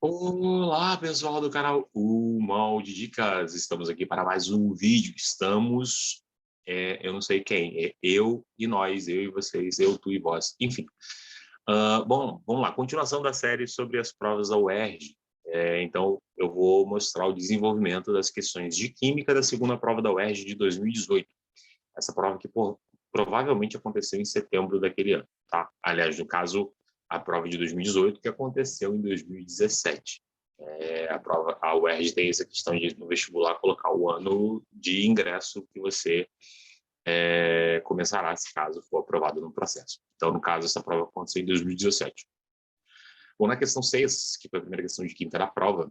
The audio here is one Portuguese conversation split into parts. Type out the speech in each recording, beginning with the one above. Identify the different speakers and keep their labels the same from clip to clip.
Speaker 1: Olá, pessoal do canal O Mal de Dicas. Estamos aqui para mais um vídeo. Eu não sei quem, é eu e nós, eu e vocês, eu, tu e vós, enfim. Bom, vamos lá. Continuação da série sobre as provas da UERJ. Então, eu vou mostrar o desenvolvimento das questões de Química da segunda prova da UERJ de 2018. Essa prova que provavelmente aconteceu em setembro daquele ano, tá? Aliás, no caso, a prova de 2018 que aconteceu em 2017. A UERJ tem essa questão de, no vestibular, colocar o ano de ingresso que você começará, se caso for aprovado no processo. Então, no caso, essa prova aconteceu em 2017. Bom, na questão 6, que foi a primeira questão de química da prova,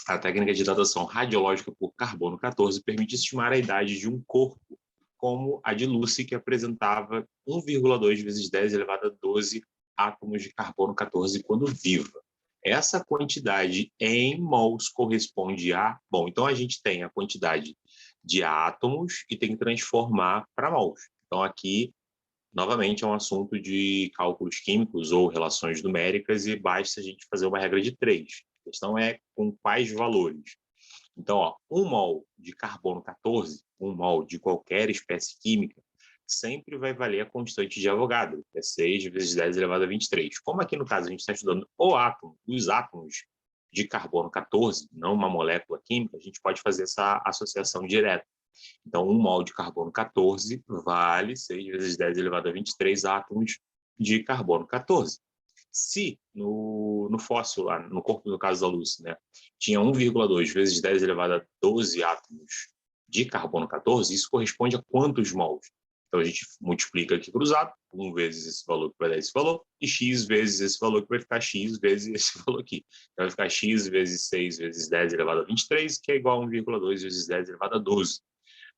Speaker 1: a técnica de datação radiológica por carbono 14 permite estimar a idade de um corpo, como a de Lucy, que apresentava 1,2 vezes 10 elevado a 12 átomos de carbono 14 quando viva. Essa quantidade em mols corresponde a... Bom, então a gente tem a quantidade de átomos e tem que transformar para mols. Então aqui, novamente, é um assunto de cálculos químicos ou relações numéricas e basta a gente fazer uma regra de 3. A questão é com quais valores. Então, 1 mol de carbono 14, 1 mol de qualquer espécie química, sempre vai valer a constante de Avogadro, que é 6 vezes 10 elevado a 23. Como aqui no caso a gente está estudando os átomos de carbono 14, não uma molécula química, a gente pode fazer essa associação direta. Então, 1 mol de carbono 14 vale 6 vezes 10 elevado a 23 átomos de carbono 14. Se no fóssil, lá no corpo, no caso da Lucy, né, tinha 1,2 vezes 10 elevado a 12 átomos de carbono 14, isso corresponde a quantos mols? Então, a gente multiplica aqui cruzado, 1 vezes esse valor que vai dar esse valor, e x vezes esse valor que vai ficar x vezes esse valor aqui. Então, vai ficar x vezes 6 vezes 10 elevado a 23, que é igual a 1,2 vezes 10 elevado a 12.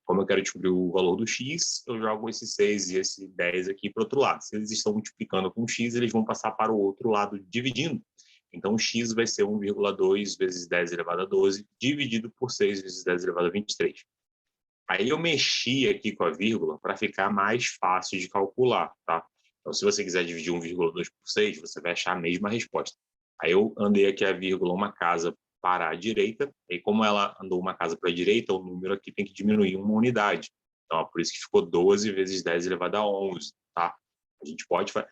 Speaker 1: Como eu quero descobrir o valor do x, eu jogo esse 6 e esse 10 aqui para o outro lado. Se eles estão multiplicando com x, eles vão passar para o outro lado dividindo. Então, o x vai ser 1,2 vezes 10 elevado a 12, dividido por 6 vezes 10 elevado a 23. Aí eu mexi aqui com a vírgula para ficar mais fácil de calcular, tá? Então, se você quiser dividir 1,2 por 6, você vai achar a mesma resposta. Aí eu andei aqui a vírgula uma casa para a direita, e como ela andou uma casa para a direita, o número aqui tem que diminuir uma unidade. Então, por isso que ficou 12 vezes 10 elevado a 11, tá? A gente pode fazer...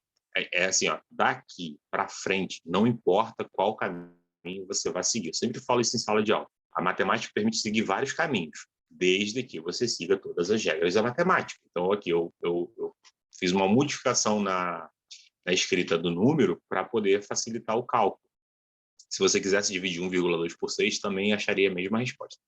Speaker 1: assim, daqui para frente, não importa qual caminho você vai seguir. Eu sempre falo isso em sala de aula. A matemática permite seguir vários caminhos, desde que você siga todas as regras da matemática. Então, aqui eu fiz uma modificação na escrita do número para poder facilitar o cálculo. Se você quisesse dividir 1,2 por 6, também acharia a mesma resposta.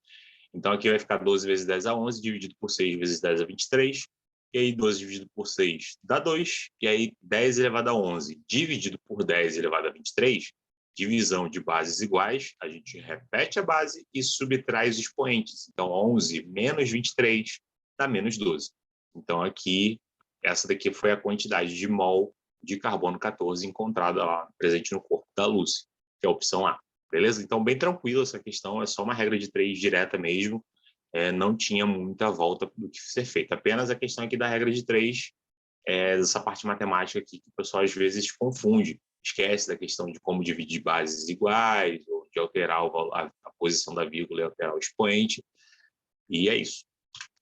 Speaker 1: Então, aqui vai ficar 12 vezes 10 a 11, dividido por 6 vezes 10 a 23, e aí 12 dividido por 6 dá 2, e aí 10 elevado a 11 dividido por 10 elevado a 23, divisão de bases iguais, a gente repete a base e subtrai os expoentes. Então, 11 menos 23 dá menos 12. Então, aqui, essa daqui foi a quantidade de mol de carbono 14 encontrada lá, presente no corpo da Lucy, que é a opção A. Beleza? Então, bem tranquilo essa questão, é só uma regra de 3 direta mesmo, não tinha muita volta do que ser feito. Apenas a questão aqui da regra de 3, dessa parte matemática aqui, que o pessoal às vezes confunde, esquece da questão de como dividir bases iguais, ou de alterar a posição da vírgula e alterar o expoente, e é isso.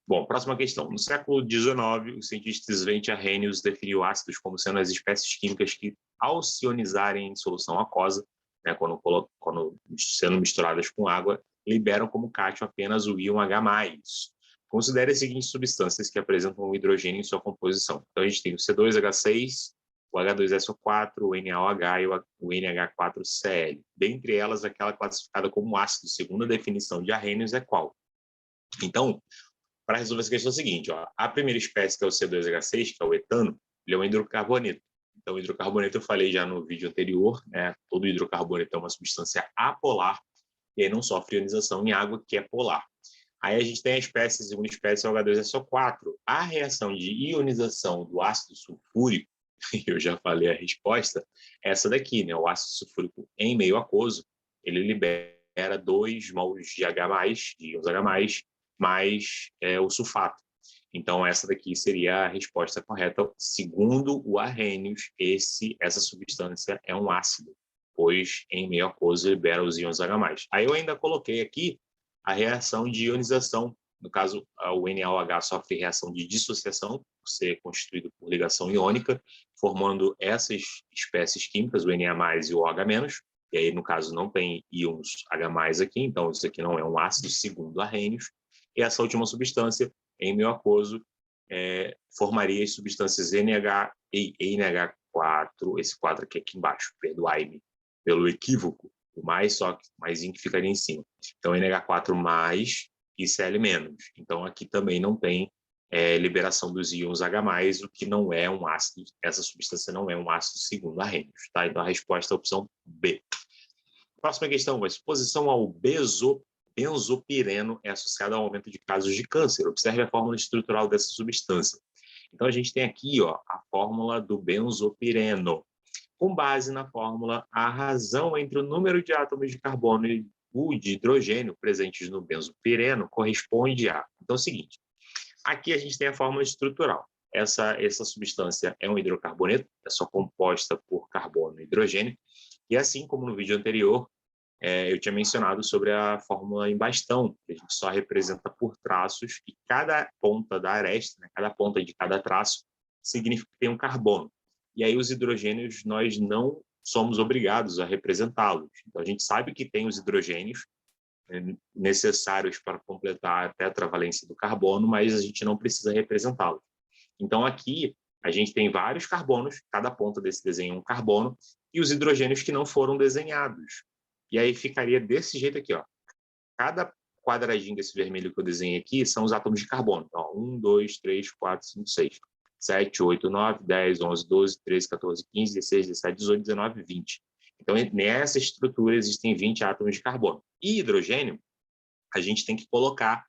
Speaker 1: Bom, próxima questão. No século XIX, o cientista Sven Arrhenius definiu ácidos como sendo as espécies químicas que, ao se ionizarem em solução aquosa, né, quando sendo misturadas com água, liberam como cátion apenas o íon H+. Considere as seguintes substâncias que apresentam o hidrogênio em sua composição. Então, a gente tem o C2H6, o H2SO4, o NaOH e o NH4Cl. Dentre elas, aquela classificada como ácido, segundo a definição de Arrhenius, é qual? Então, para resolver essa questão é o seguinte, a primeira espécie, que é o C2H6, que é o etano, ele é um hidrocarboneto. Então, o hidrocarboneto eu falei já no vídeo anterior, né? Todo hidrocarboneto é uma substância apolar e aí não sofre ionização em água, que é polar. Aí a gente tem a segunda espécie é o H2SO4. A reação de ionização do ácido sulfúrico, eu já falei a resposta, é essa daqui, né? O ácido sulfúrico em meio aquoso, ele libera 2 mols de H+, de íons H+, mais o sulfato. Então, essa daqui seria a resposta correta. Segundo o Arrhenius, essa substância é um ácido, pois em meio aquoso libera os íons H+. Aí eu ainda coloquei aqui a reação de ionização. No caso, o NaOH sofre reação de dissociação, por ser constituído por ligação iônica, formando essas espécies químicas, o Na+ e o OH-. E aí, no caso, não tem íons H+ aqui, então isso aqui não é um ácido segundo Arrhenius. E essa última substância, em meio aquoso, formaria as substâncias NH e NH4, esse 4 aqui embaixo, perdoai-me pelo equívoco, o mais só que mais que ficaria em cima. Então, NH4+, e Cl-. Então, aqui também não tem liberação dos íons H+, o que não é um ácido, essa substância não é um ácido segundo Arrhenius, tá? Então, a resposta é a opção B. Próxima questão, a exposição ao benzopireno é associada ao aumento de casos de câncer. Observe a fórmula estrutural dessa substância. Então, a gente tem aqui a fórmula do benzopireno. Com base na fórmula, a razão entre o número de átomos de carbono e o de hidrogênio presentes no benzopireno corresponde a... Então, é o seguinte, aqui a gente tem a fórmula estrutural. Essa substância é um hidrocarboneto, é só composta por carbono e hidrogênio, e assim como no vídeo anterior, eu tinha mencionado sobre a fórmula em bastão, que a gente só representa por traços, e cada ponta da aresta, né, cada ponta de cada traço, significa que tem um carbono. E aí os hidrogênios nós não somos obrigados a representá-los. Então, a gente sabe que tem os hidrogênios necessários para completar a tetravalência do carbono, mas a gente não precisa representá-los. Então, aqui, a gente tem vários carbonos, cada ponta desse desenho é um carbono, e os hidrogênios que não foram desenhados. E aí ficaria desse jeito aqui, ó. Cada quadradinho desse vermelho que eu desenhei aqui são os átomos de carbono. Então, 1, 2, 3, 4, 5, 6. 7, 8, 9, 10, 11, 12, 13, 14, 15, 16, 17, 18, 19, 20. Então, nessa estrutura existem 20 átomos de carbono. E hidrogênio, a gente tem que colocar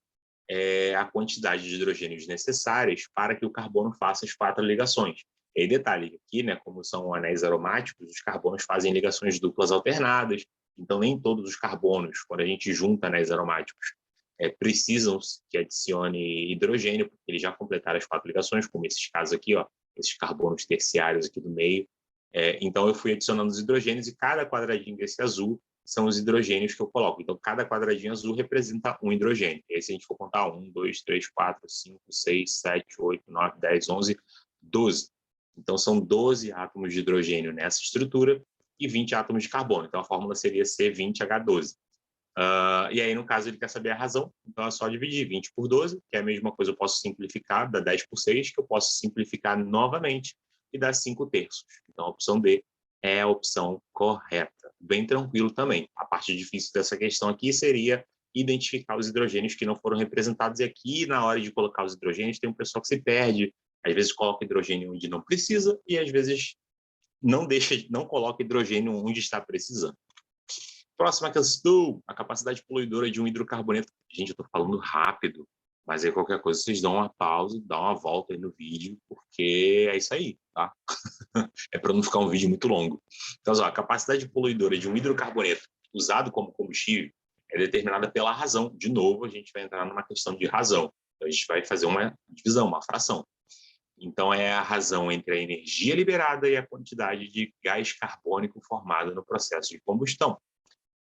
Speaker 1: a quantidade de hidrogênios necessárias para que o carbono faça as 4 ligações. E aí, detalhe, aqui, né, como são anéis aromáticos, os carbonos fazem ligações duplas alternadas, então nem todos os carbonos, quando a gente junta anéis aromáticos, precisam que adicione hidrogênio, porque eles já completaram as 4 ligações, como esses casos aqui, ó, esses carbonos terciários aqui do meio. Então, eu fui adicionando os hidrogênios e cada quadradinho desse azul são os hidrogênios que eu coloco. Então, cada quadradinho azul representa um hidrogênio. E aí, se a gente for contar 1, 2, 3, 4, 5, 6, 7, 8, 9, 10, 11, 12. Então, são 12 átomos de hidrogênio nessa estrutura e 20 átomos de carbono. Então, a fórmula seria C20H12. E aí, no caso, ele quer saber a razão, então é só dividir 20 por 12, que é a mesma coisa, eu posso simplificar, dá 10 por 6, que eu posso simplificar novamente e dá 5 terços. Então, a opção D é a opção correta. Bem tranquilo também. A parte difícil dessa questão aqui seria identificar os hidrogênios que não foram representados, e aqui, na hora de colocar os hidrogênios, tem um pessoal que se perde, às vezes coloca hidrogênio onde não precisa, e às vezes não coloca hidrogênio onde está precisando. Próxima questão, a capacidade poluidora de um hidrocarboneto. Gente, eu estou falando rápido, mas aí qualquer coisa vocês dão uma pausa, dão uma volta aí no vídeo, porque é isso aí, tá? É para não ficar um vídeo muito longo. Então, a capacidade poluidora de um hidrocarboneto usado como combustível é determinada pela razão. De novo, a gente vai entrar numa questão de razão. Então, a gente vai fazer uma divisão, uma fração. Então, é a razão entre a energia liberada e a quantidade de gás carbônico formada no processo de combustão.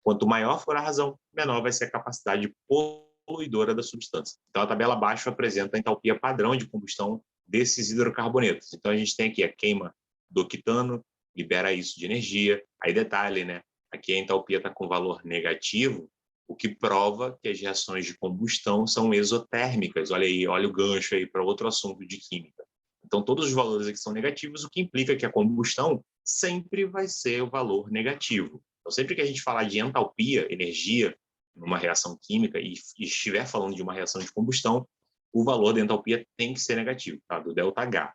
Speaker 1: Quanto maior for a razão, menor vai ser a capacidade poluidora da substância. Então, a tabela abaixo apresenta a entalpia padrão de combustão desses hidrocarbonetos. Então, a gente tem aqui a queima do octano, libera isso de energia. Aí, detalhe, né? Aqui a entalpia está com valor negativo, o que prova que as reações de combustão são exotérmicas. Olha aí, olha o gancho aí para outro assunto de química. Então, todos os valores aqui são negativos, o que implica que a combustão sempre vai ser o valor negativo. Então, sempre que a gente falar de entalpia, energia, numa reação química, e estiver falando de uma reação de combustão, o valor da entalpia tem que ser negativo, tá? Do ΔH.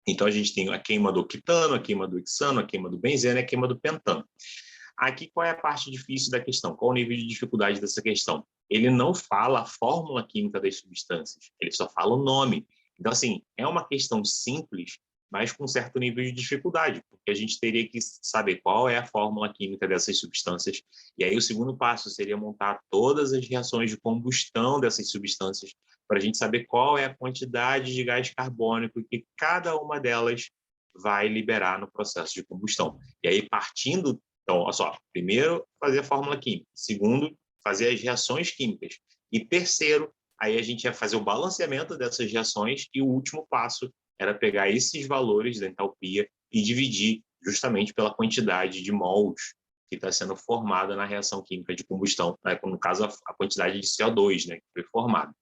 Speaker 1: Então, a gente tem a queima do octano, a queima do hexano, a queima do benzeno e a queima do pentano. Aqui, qual é a parte difícil da questão? Qual o nível de dificuldade dessa questão? Ele não fala a fórmula química das substâncias, ele só fala o nome. Então, assim, é uma questão simples, mas com certo nível de dificuldade, porque a gente teria que saber qual é a fórmula química dessas substâncias, e aí o segundo passo seria montar todas as reações de combustão dessas substâncias, para a gente saber qual é a quantidade de gás carbônico que cada uma delas vai liberar no processo de combustão. E aí, partindo Então, olha só, primeiro, fazer a fórmula química. Segundo, fazer as reações químicas. E terceiro, aí a gente ia fazer o balanceamento dessas reações e o último passo era pegar esses valores da entalpia e dividir justamente pela quantidade de mols que está sendo formada na reação química de combustão, né? No caso, a quantidade de CO2, né, que foi formada.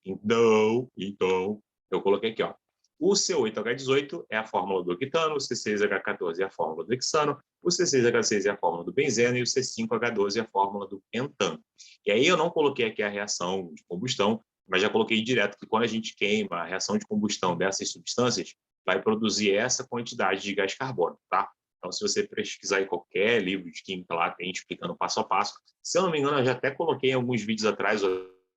Speaker 1: Então, eu coloquei aqui, ó, o C8H18 é a fórmula do octano, o C6H14 é a fórmula do hexano, o C6H6 é a fórmula do benzeno e o C5H12 é a fórmula do pentano. E aí eu não coloquei aqui a reação de combustão, mas já coloquei direto que quando a gente queima, a reação de combustão dessas substâncias vai produzir essa quantidade de gás carbônico, tá? Então, se você pesquisar em qualquer livro de química lá, tem explicando passo a passo. Se eu não me engano, eu já até coloquei em alguns vídeos atrás,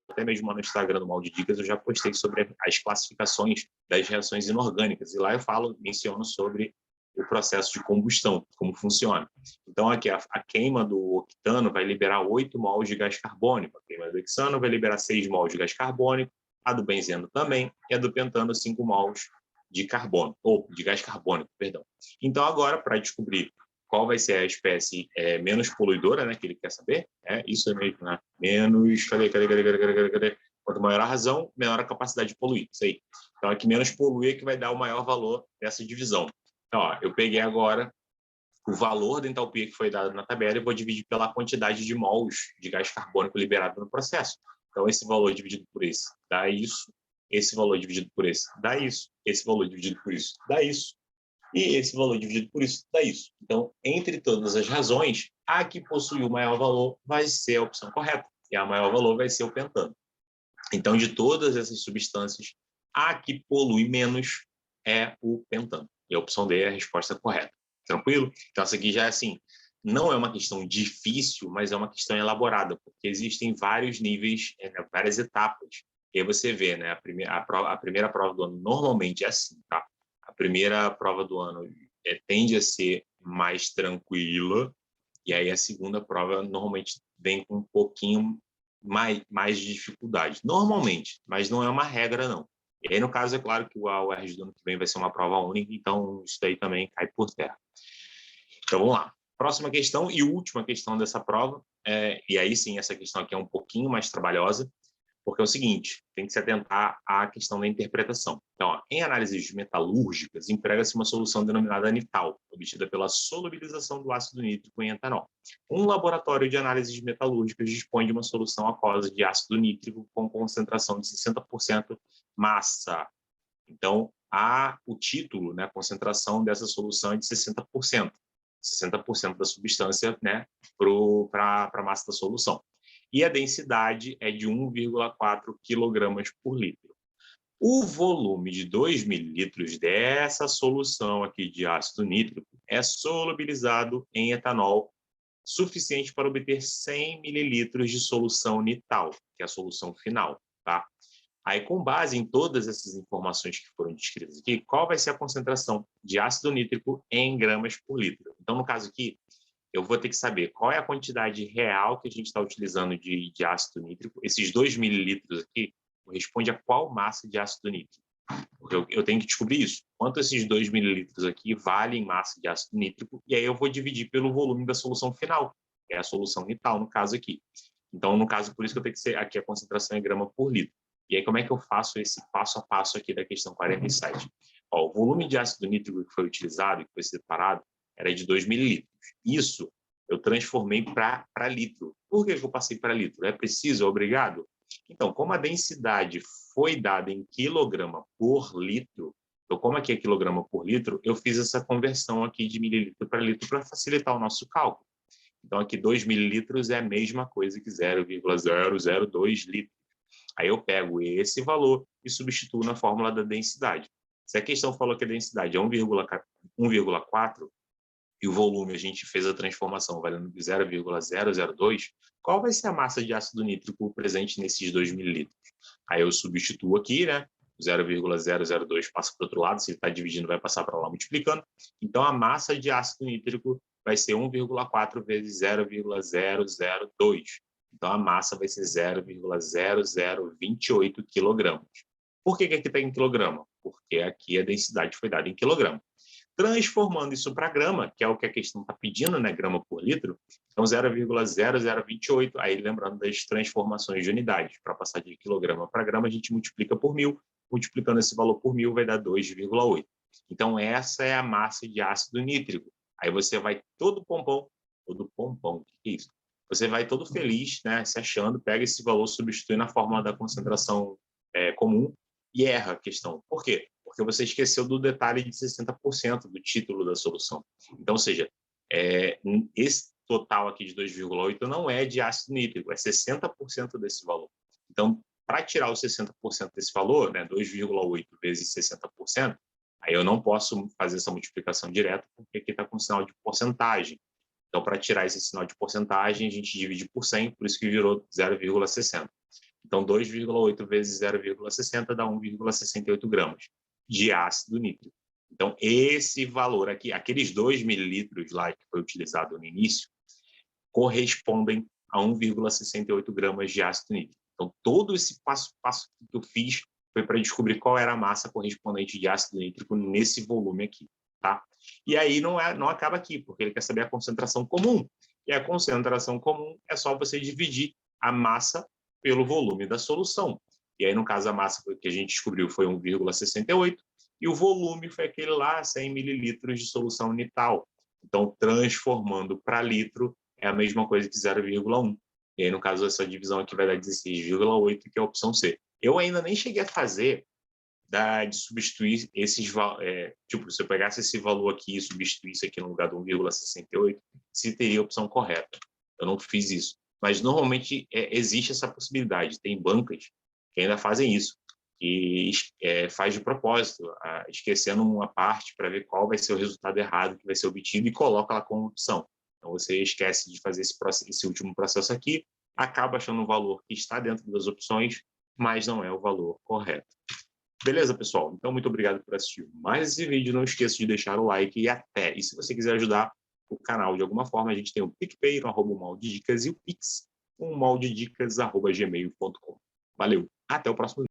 Speaker 1: até mesmo no Instagram do Mal de Dicas, eu já postei sobre as classificações das reações inorgânicas. E lá eu menciono sobre o processo de combustão, como funciona. Então, aqui, a queima do octano vai liberar 8 mols de gás carbônico, a queima do hexano vai liberar 6 mols de gás carbônico, a do benzeno também, e a do pentano 5 mols de carbono, ou de gás carbônico, perdão. Então, agora, para descobrir qual vai ser a espécie menos poluidora, né, que ele quer saber, isso é mesmo, né? Menos, cadê? Quanto maior a razão, menor a capacidade de poluir, isso aí. Então, aqui menos polui é que vai dar o maior valor dessa divisão. Então, ó, eu peguei agora o valor da entalpia que foi dado na tabela e vou dividir pela quantidade de mols de gás carbônico liberado no processo. Então, esse valor dividido por esse dá isso, esse valor dividido por esse dá isso, esse valor dividido por isso dá isso, e esse valor dividido por isso dá isso. Então, entre todas as razões, a que possui o maior valor vai ser a opção correta, e a maior valor vai ser o pentano. Então, de todas essas substâncias, a que polui menos é o pentano. E a opção D é a resposta correta. Tranquilo? Então, essa aqui já é assim, não é uma questão difícil, mas é uma questão elaborada, porque existem vários níveis, várias etapas. E aí você vê, né, a primeira prova do ano normalmente é assim, tá? A primeira prova do ano tende a ser mais tranquila, e aí a segunda prova normalmente vem com um pouquinho mais de dificuldade. Normalmente, mas não é uma regra, não. E aí, no caso, é claro que o UERJ do ano que vem vai ser uma prova única, então isso aí também cai por terra. Então, vamos lá. Próxima questão e última questão dessa prova, e aí sim, essa questão aqui é um pouquinho mais trabalhosa, porque é o seguinte, tem que se atentar à questão da interpretação. Então, ó, em análises metalúrgicas, emprega-se uma solução denominada nital, obtida pela solubilização do ácido nítrico em etanol. Um laboratório de análises metalúrgicas dispõe de uma solução aquosa de ácido nítrico com concentração de 60% massa. Então, o título, né, a concentração dessa solução é de 60%. 60% da substância, né, para a massa da solução. E a densidade é de 1,4 kg por litro. O volume de 2 mililitros dessa solução aqui de ácido nítrico é solubilizado em etanol suficiente para obter 100 mililitros de solução nital, que é a solução final, tá? Aí, com base em todas essas informações que foram descritas aqui, qual vai ser a concentração de ácido nítrico em gramas por litro? Então, no caso aqui, eu vou ter que saber qual é a quantidade real que a gente está utilizando de ácido nítrico. Esses 2 mililitros aqui corresponde a qual massa de ácido nítrico? Eu tenho que descobrir isso. Quanto esses 2 mililitros aqui valem massa de ácido nítrico? E aí eu vou dividir pelo volume da solução final, que é a solução nital, no caso aqui. Então, no caso, por isso que eu tenho que ser aqui a concentração em grama por litro. E aí, como é que eu faço esse passo a passo aqui da questão 47? Ó, o volume de ácido nítrico que foi utilizado, que foi separado, era de 2 mililitros. Isso eu transformei para litro. Por que eu passei para litro? É preciso? É obrigado? Então, como a densidade foi dada em quilograma por litro, então, como aqui é quilograma por litro, eu fiz essa conversão aqui de mililitro para litro para facilitar o nosso cálculo. Então, aqui 2 mililitros é a mesma coisa que 0,002 litros. Aí eu pego esse valor e substituo na fórmula da densidade. Se a questão falou que a densidade é 1,4 e o volume a gente fez a transformação valendo 0,002, qual vai ser a massa de ácido nítrico presente nesses 2 mililitros? Aí eu substituo aqui, né? 0,002 passa para o outro lado, se ele está dividindo, vai passar para lá multiplicando. Então, a massa de ácido nítrico vai ser 1,4 vezes 0,002. Então, a massa vai ser 0,0028 quilogramas. Por que aqui está em quilograma? Porque aqui a densidade foi dada em quilograma. Transformando isso para grama, que é o que a questão está pedindo, né, grama por litro, então 0,0028, aí lembrando das transformações de unidades, para passar de quilograma para grama, a gente multiplica por 1.000, multiplicando esse valor por 1.000 vai dar 2,8. Então, essa é a massa de ácido nítrico. Aí você vai todo pompom, o que é isso? Você vai todo feliz, né, se achando, pega esse valor, substitui na fórmula da concentração comum e erra a questão. Por quê? Porque você esqueceu do detalhe de 60% do título da solução. Então, ou seja, esse total aqui de 2,8 não é de ácido nítrico, é 60% desse valor. Então, para tirar os 60% desse valor, né, 2,8 vezes 60%, aí eu não posso fazer essa multiplicação direta, porque aqui está com sinal de porcentagem. Então, para tirar esse sinal de porcentagem, a gente divide por 100, por isso que virou 0,60. Então, 2,8 vezes 0,60 dá 1,68 gramas de ácido nítrico. Então, esse valor aqui, aqueles 2 mililitros lá que foi utilizado no início, correspondem a 1,68 gramas de ácido nítrico. Então, todo esse passo a passo que eu fiz foi para descobrir qual era a massa correspondente de ácido nítrico nesse volume aqui, tá? E aí não acaba aqui, porque ele quer saber a concentração comum. E a concentração comum é só você dividir a massa pelo volume da solução. E aí, no caso, a massa que a gente descobriu foi 1,68 e o volume foi aquele lá, 100 mililitros de solução unital. Então, transformando para litro, é a mesma coisa que 0,1. E aí, no caso, essa divisão aqui vai dar 16,8, que é a opção C. Eu ainda nem cheguei a fazer de substituir esses tipo, se eu pegasse esse valor aqui e substituísse aqui no lugar do 1,68, se teria a opção correta. Eu não fiz isso. Mas, normalmente, existe essa possibilidade. Tem bancas que ainda fazem isso, que faz de propósito, esquecendo uma parte para ver qual vai ser o resultado errado que vai ser obtido e coloca lá como opção. Então, você esquece de fazer esse último processo aqui, acaba achando um valor que está dentro das opções, mas não é o valor correto. Beleza, pessoal? Então, muito obrigado por assistir mais esse vídeo. Não esqueça de deixar o like e até. E se você quiser ajudar o canal de alguma forma, a gente tem o PicPay, o @maldedicas e o Pix, moldedicas@gmail.com. Valeu, até o próximo vídeo.